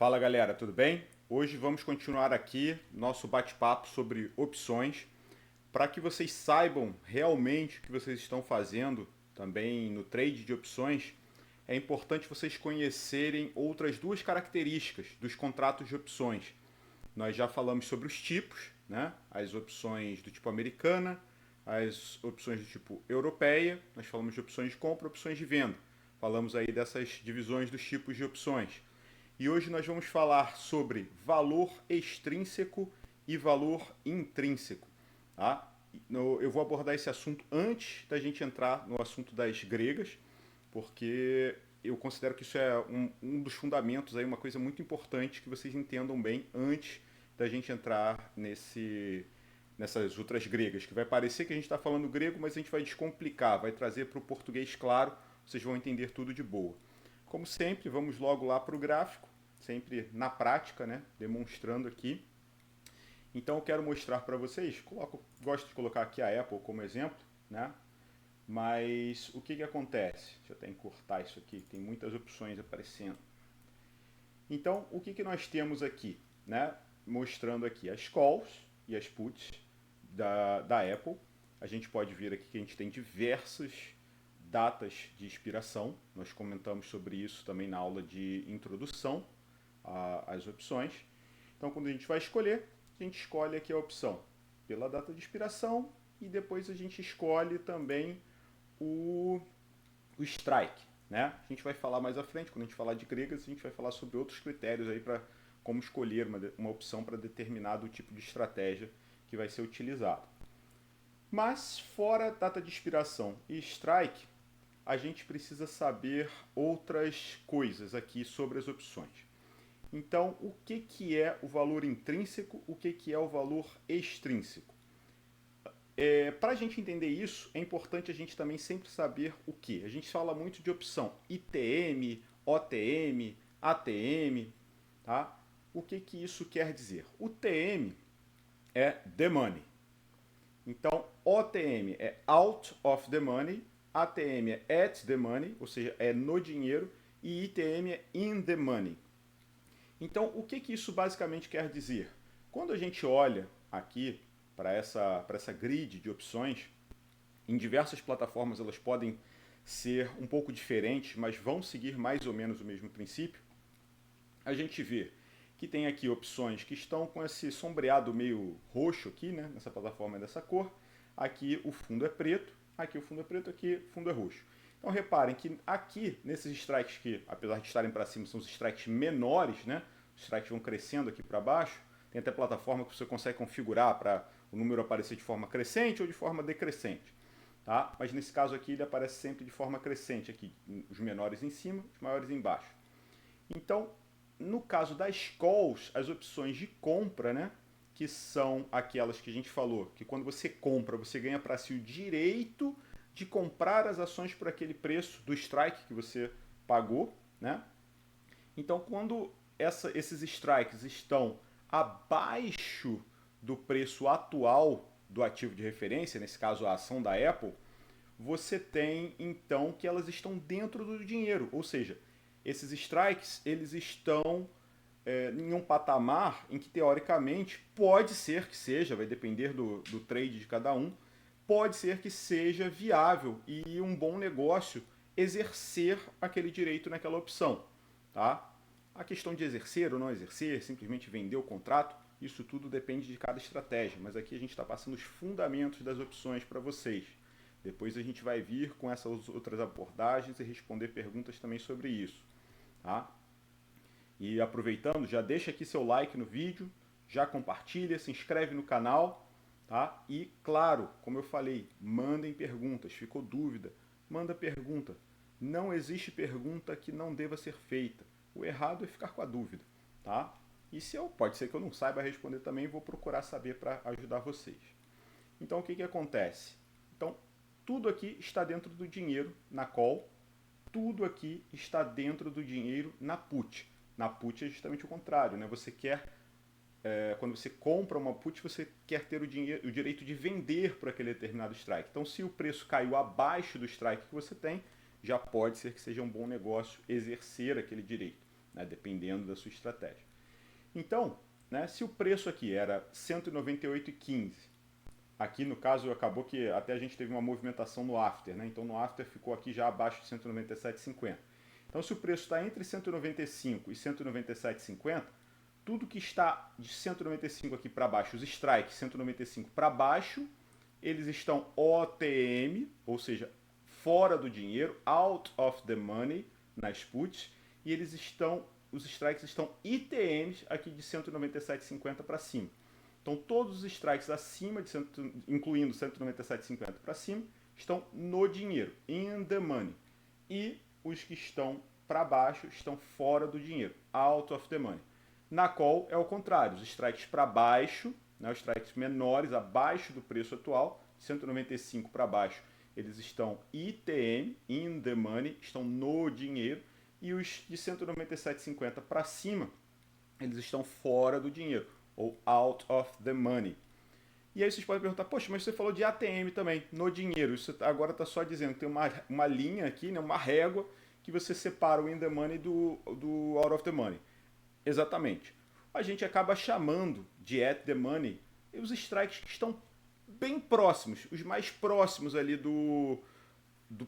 Fala galera, tudo bem? Hoje vamos continuar aqui nosso bate-papo sobre opções para que vocês saibam realmente o que vocês estão fazendo também no trade de opções. É importante vocês conhecerem outras duas características dos contratos de opções. Nós já falamos sobre os tipos, né? As opções do tipo americana, as opções do tipo europeia, nós falamos de opções de compra, opções de venda. Falamos aí dessas divisões dos tipos de opções. E hoje nós vamos falar sobre valor extrínseco e valor intrínseco. Tá? Eu vou abordar esse assunto antes da gente entrar no assunto das gregas, porque eu considero que isso é um dos fundamentos, aí, uma coisa muito importante que vocês entendam bem antes da gente entrar nessas outras gregas, que vai parecer que a gente está falando grego, mas a gente vai descomplicar, vai trazer para o português claro, vocês vão entender tudo de boa. Como sempre, vamos logo lá para o gráfico, sempre na prática, né, demonstrando aqui. Então eu quero mostrar para vocês, gosto de colocar aqui a Apple como exemplo, né? Mas o que acontece? Deixa eu até encurtar isso aqui, tem muitas opções aparecendo. Então, o que nós temos aqui? Né? Mostrando aqui as calls e as puts da Apple. A gente pode ver aqui que a gente tem diversas datas de expiração. Nós comentamos sobre isso também na aula de introdução às opções. Então, quando a gente vai escolher, a gente escolhe aqui a opção pela data de expiração e depois a gente escolhe também o strike. Né? A gente vai falar mais à frente, quando a gente falar de gregas, a gente vai falar sobre outros critérios aí para como escolher uma opção para determinado tipo de estratégia que vai ser utilizado. Mas fora data de expiração e strike, a gente precisa saber outras coisas aqui sobre as opções. Então, o que é o valor intrínseco, o que é o valor extrínseco? Para a gente entender isso, é importante a gente também sempre saber o que. A gente fala muito de opção ITM, OTM, ATM, tá? O que isso quer dizer? O TM é the money. Então, OTM é out of the money, ATM é at the money, ou seja, é no dinheiro, e ITM é in the money. Então, o que isso basicamente quer dizer? Quando a gente olha aqui para essa grid de opções, em diversas plataformas elas podem ser um pouco diferentes, mas vão seguir mais ou menos o mesmo princípio. A gente vê que tem aqui opções que estão com esse sombreado meio roxo aqui, né? Nessa plataforma é dessa cor. Aqui o fundo é preto, aqui o fundo é preto, aqui o fundo é roxo. Então reparem que aqui, nesses strikes que, apesar de estarem para cima, são os strikes menores, né? Os strikes vão crescendo aqui para baixo. Tem até plataforma que você consegue configurar para o número aparecer de forma crescente ou de forma decrescente. Tá? Mas nesse caso aqui ele aparece sempre de forma crescente, aqui, os menores em cima, os maiores embaixo. Então, no caso das calls, as opções de compra, né, que são aquelas que a gente falou, que quando você compra, você ganha para si o direito de comprar as ações por aquele preço do strike que você pagou, né? Então, quando esses strikes estão abaixo do preço atual do ativo de referência, nesse caso a ação da Apple, você tem então que elas estão dentro do dinheiro, ou seja, esses strikes eles estão em um patamar em que teoricamente pode ser que seja, vai depender do trade de cada um, pode ser que seja viável e um bom negócio exercer aquele direito naquela opção, tá? A questão de exercer ou não exercer, simplesmente vender o contrato, isso tudo depende de cada estratégia, mas aqui a gente está passando os fundamentos das opções para vocês. Depois a gente vai vir com essas outras abordagens e responder perguntas também sobre isso. Tá? E aproveitando, já deixa aqui seu like no vídeo, já compartilha, se inscreve no canal. Tá? E claro, como eu falei, mandem perguntas. Ficou dúvida? Manda pergunta. Não existe pergunta que não deva ser feita. O errado é ficar com a dúvida. Tá? E se pode ser que eu não saiba responder também, vou procurar saber para ajudar vocês. Então o que acontece? Então, tudo aqui está dentro do dinheiro na call, tudo aqui está dentro do dinheiro na put. Na put é justamente o contrário, né? Você quer, quando você compra uma put, você quer ter o direito de vender por aquele determinado strike. Então, se o preço caiu abaixo do strike que você tem, já pode ser que seja um bom negócio exercer aquele direito. né, dependendo da sua estratégia. Então, né, se o preço aqui era 198,15, aqui no caso acabou que até a gente teve uma movimentação no after, né? Então no after ficou aqui já abaixo de 197,50. Então se o preço está entre 195 e 197,50, tudo que está de 195 aqui para baixo, os strikes 195 para baixo, eles estão OTM, ou seja, fora do dinheiro, out of the money nas puts, e os strikes estão ITMs aqui de 197,50 para cima. Então todos os strikes acima de incluindo 197,50 para cima, estão no dinheiro, in the money. E os que estão para baixo estão fora do dinheiro, out of the money. Na call é o contrário, os strikes para baixo, né, os strikes menores, abaixo do preço atual, 195 para baixo, eles estão ITM, in the money, estão no dinheiro, e os de 197,50 para cima, eles estão fora do dinheiro, ou out of the money. E aí vocês podem perguntar, poxa, mas você falou de ATM também, no dinheiro, isso agora está só dizendo que tem uma linha aqui, né, uma régua, que você separa o in the money do out of the money. Exatamente. A gente acaba chamando de at the money os strikes que estão bem próximos, os mais próximos ali do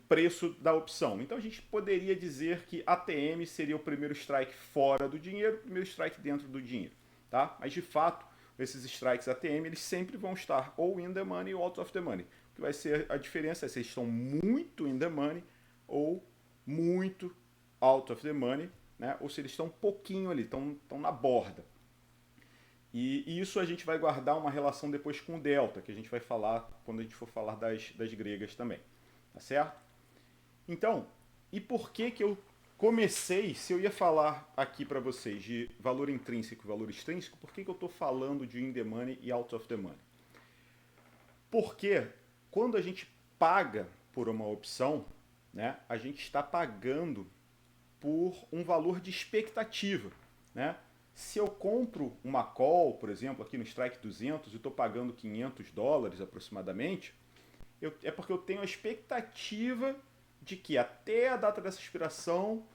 preço da opção. Então a gente poderia dizer que ATM seria o primeiro strike fora do dinheiro, o primeiro strike dentro do dinheiro. Tá? Mas de fato, esses strikes ATM eles sempre vão estar ou in the money ou out of the money. O que vai ser a diferença é se eles estão muito in the money ou muito out of the money, né? Ou se eles estão um pouquinho ali, estão na borda. E isso a gente vai guardar uma relação depois com o delta, que a gente vai falar quando a gente for falar das gregas também. Tá certo? Então, e por que eu comecei, se eu ia falar aqui para vocês de valor intrínseco e valor extrínseco, por que eu estou falando de in the money e out of the money? Porque quando a gente paga por uma opção, né, a gente está pagando por um valor de expectativa, né? Se eu compro uma call, por exemplo, aqui no Strike 200 e estou pagando $500 aproximadamente, é porque eu tenho a expectativa de que até a data dessa expiração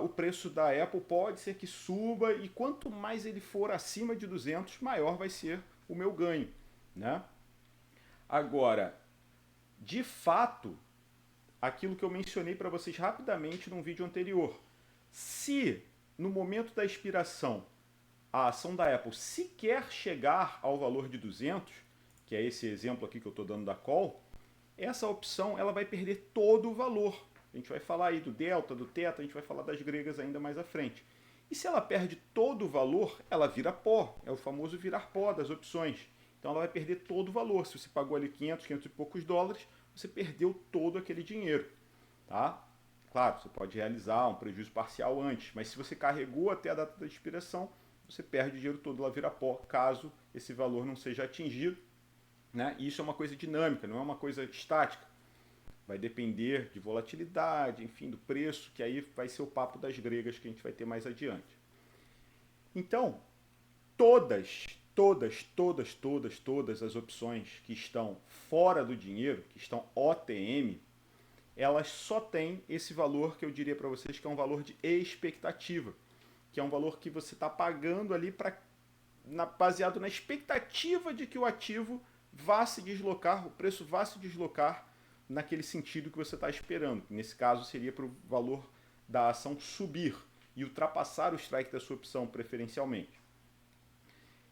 o preço da Apple pode ser que suba e quanto mais ele for acima de 200, maior vai ser o meu ganho, né? Agora, de fato, aquilo que eu mencionei para vocês rapidamente num vídeo anterior, se no momento da expiração a ação da Apple sequer chegar ao valor de 200, que é esse exemplo aqui que eu estou dando da call, essa opção ela vai perder todo o valor. A gente vai falar aí do delta, do teta, a gente vai falar das gregas ainda mais à frente. E se ela perde todo o valor, ela vira pó. É o famoso virar pó das opções. Então ela vai perder todo o valor. Se você pagou ali 500 e poucos dólares, você perdeu todo aquele dinheiro. Tá? Claro, você pode realizar um prejuízo parcial antes, mas se você carregou até a data da expiração, você perde o dinheiro todo, ela vira pó, caso esse valor não seja atingido. Né? E isso é uma coisa dinâmica, não é uma coisa estática. Vai depender de volatilidade, enfim, do preço, que aí vai ser o papo das gregas que a gente vai ter mais adiante. Então, todas as opções que estão fora do dinheiro, que estão OTM, elas só têm esse valor que eu diria para vocês que é um valor de expectativa, que é um valor que você está pagando ali baseado na expectativa de que o ativo vá se deslocar, o preço vá se deslocar naquele sentido que você está esperando. Nesse caso seria para o valor da ação subir e ultrapassar o strike da sua opção preferencialmente.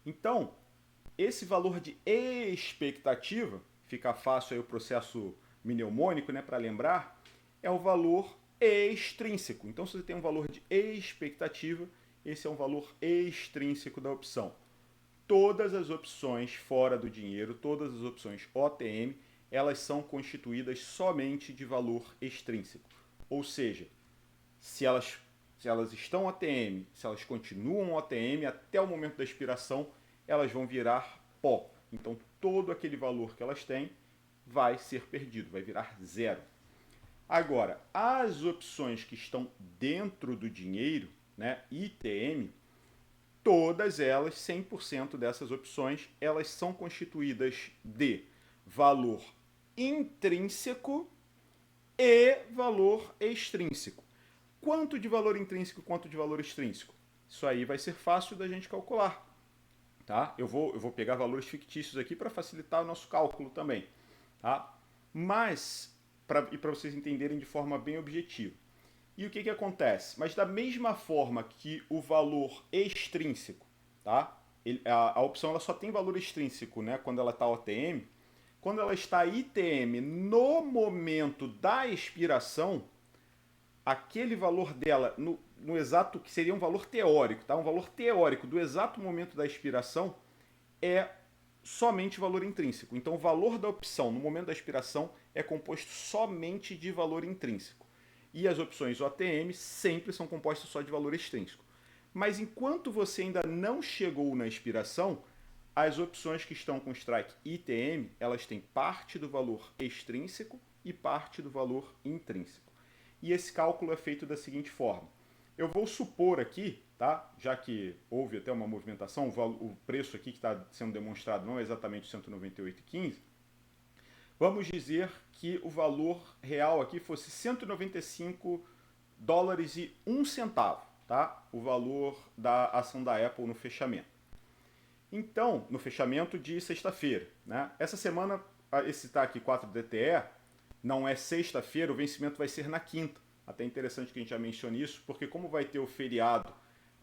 Então, esse valor de expectativa, fica fácil aí o processo mnemônico, né, para lembrar, é o valor extrínseco. Então, se você tem um valor de expectativa, esse é um valor extrínseco da opção. Todas as opções fora do dinheiro, todas as opções OTM, elas são constituídas somente de valor extrínseco. Ou seja, se elas estão OTM, se elas continuam OTM até o momento da expiração, elas vão virar pó. Então, todo aquele valor que elas têm vai ser perdido, vai virar zero. Agora, as opções que estão dentro do dinheiro, né, ITM, todas elas, 100% dessas opções, elas são constituídas de valor intrínseco e valor extrínseco. quanto de valor intrínseco e quanto de valor extrínseco? Isso aí vai ser fácil da gente calcular. Tá? Eu vou pegar valores fictícios aqui para facilitar o nosso cálculo também. Tá? Mas, para vocês entenderem de forma bem objetiva. E o que acontece? Mas da mesma forma que o valor extrínseco, tá? A opção ela só tem valor extrínseco, né, quando ela está OTM. Quando ela está ITM no momento da expiração, aquele valor dela, no exato, que seria um valor teórico, tá? Um valor teórico do exato momento da expiração é somente valor intrínseco. Então o valor da opção no momento da expiração é composto somente de valor intrínseco. E as opções OTM sempre são compostas só de valor extrínseco. Mas enquanto você ainda não chegou na expiração, as opções que estão com strike ITM, elas têm parte do valor extrínseco e parte do valor intrínseco. E esse cálculo é feito da seguinte forma. Eu vou supor aqui, tá? Já que houve até uma movimentação, o preço aqui que está sendo demonstrado não é exatamente 198,15, vamos dizer que o valor real aqui fosse 195 dólares e 1 centavo, tá? O valor da ação da Apple no fechamento. Então, no fechamento de sexta-feira, né? Essa semana, esse tá aqui 4DTE, não é sexta-feira, o vencimento vai ser na quinta. Até interessante que a gente já mencione isso, porque como vai ter o feriado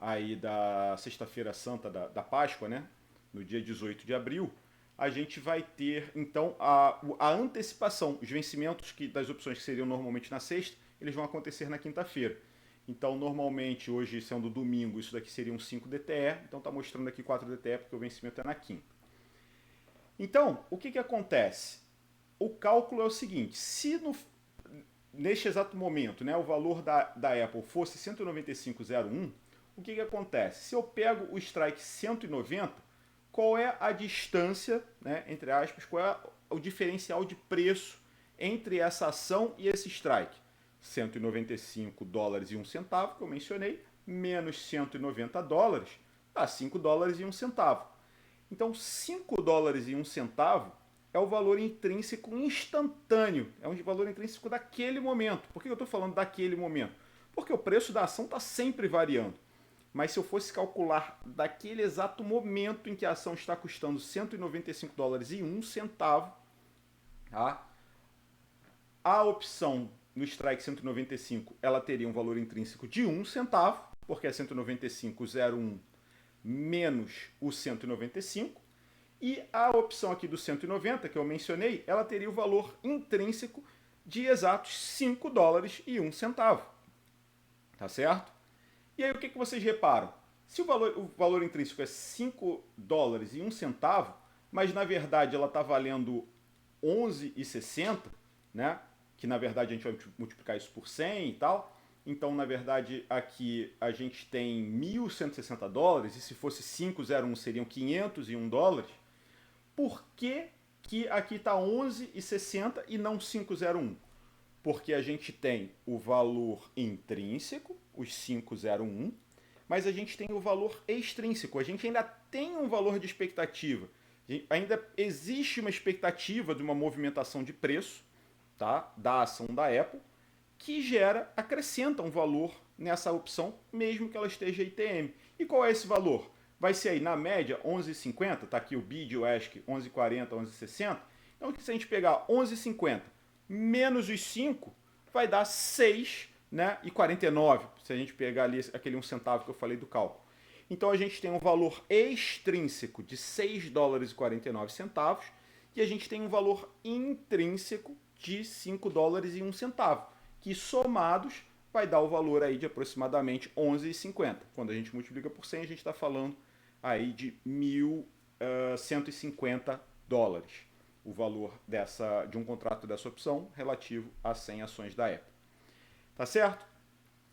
aí da sexta-feira santa da Páscoa, né? No dia 18 de abril, a gente vai ter, então, a antecipação. Os vencimentos das opções que seriam normalmente na sexta, eles vão acontecer na quinta-feira. Então, normalmente, hoje sendo domingo, isso daqui seria um 5 DTE. Então, está mostrando aqui 4 DTE, porque o vencimento é na quinta. Então, o que acontece? O cálculo é o seguinte, se neste exato momento, né, o valor da Apple fosse 195,01, o que acontece? Se eu pego o strike 190, qual é a distância, né, entre aspas, qual é o diferencial de preço entre essa ação e esse strike? 195 dólares e 1 centavo, que eu mencionei, menos 190 dólares, dá 5 dólares e 1 centavo. Então, 5 dólares e 1 centavo é o valor intrínseco instantâneo, é um valor intrínseco daquele momento. Por que eu estou falando daquele momento? Porque o preço da ação está sempre variando. Mas se eu fosse calcular daquele exato momento em que a ação está custando 195 dólares e 1 centavo, tá? A opção no strike 195 ela teria um valor intrínseco de 1 centavo, porque é 195,01 menos o 195. E a opção aqui do 190, que eu mencionei, ela teria o valor intrínseco de exatos 5 dólares e 1 centavo. Tá certo? E aí o que vocês reparam? Se o valor intrínseco é 5 dólares e 1 centavo, mas na verdade ela está valendo 11,60, né? Que na verdade a gente vai multiplicar isso por 100 e tal. Então, na verdade, aqui a gente tem 1.160 dólares, e se fosse 5,01 seriam 501 dólares. Por que aqui está 11,60 e não 5,01? Porque a gente tem o valor intrínseco, os 5,01, mas a gente tem o valor extrínseco. A gente ainda tem um valor de expectativa. Ainda existe uma expectativa de uma movimentação de preço, tá, da ação da Apple, que acrescenta um valor nessa opção, mesmo que ela esteja ITM. E qual é esse valor? Vai ser aí, na média, 11,50, tá aqui o bid, o ASC, 11,40, 11,60. Então, se a gente pegar 11,50 menos os 5, vai dar 6, né, e 49, se a gente pegar ali aquele 1 centavo que eu falei do cálculo. Então, a gente tem um valor extrínseco de 6 dólares e 49 centavos e a gente tem um valor intrínseco de 5 dólares e 1 centavo, que somados vai dar o valor aí de aproximadamente 11,50. Quando a gente multiplica por 100, a gente está falando aí de 1.150 dólares, o valor de um contrato dessa opção relativo a 100 ações da Apple. Tá certo?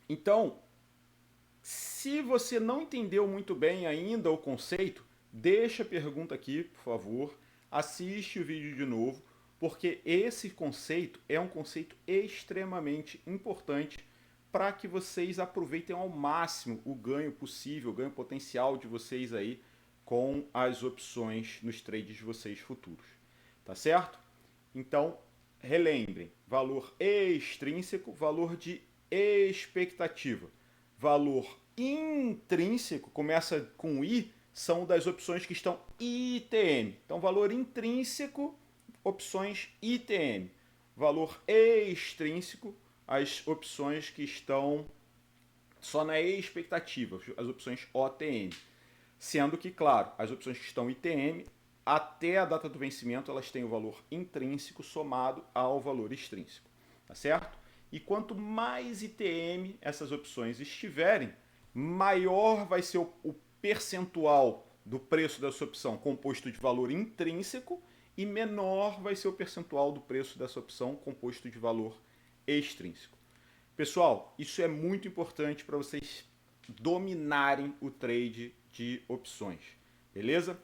Então, se você não entendeu muito bem ainda o conceito, deixa a pergunta aqui, por favor, assiste o vídeo de novo, porque esse conceito é um conceito extremamente importante para que vocês aproveitem ao máximo o ganho possível, o ganho potencial de vocês aí com as opções nos trades de vocês futuros. Tá certo? Então, relembrem, valor extrínseco, valor de expectativa. Valor intrínseco, começa com I, são das opções que estão ITM. Então, valor intrínseco, opções ITM. Valor extrínseco, as opções que estão só na expectativa, as opções OTM. Sendo que, claro, as opções que estão ITM, até a data do vencimento, elas têm o valor intrínseco somado ao valor extrínseco. Tá certo? E quanto mais ITM essas opções estiverem, maior vai ser o percentual do preço dessa opção composto de valor intrínseco e menor vai ser o percentual do preço dessa opção composto de valor extrínseco. Pessoal, isso é muito importante para vocês dominarem o trade de opções, beleza?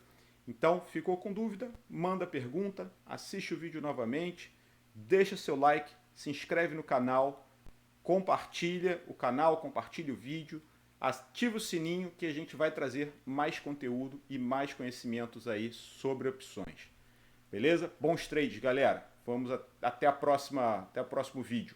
Então, ficou com dúvida? Manda pergunta, assiste o vídeo novamente, deixa seu like, se inscreve no canal, compartilha o canal, compartilha o vídeo, ativa o sininho que a gente vai trazer mais conteúdo e mais conhecimentos aí sobre opções. Beleza? Bons trades, galera. Vamos até o próximo vídeo.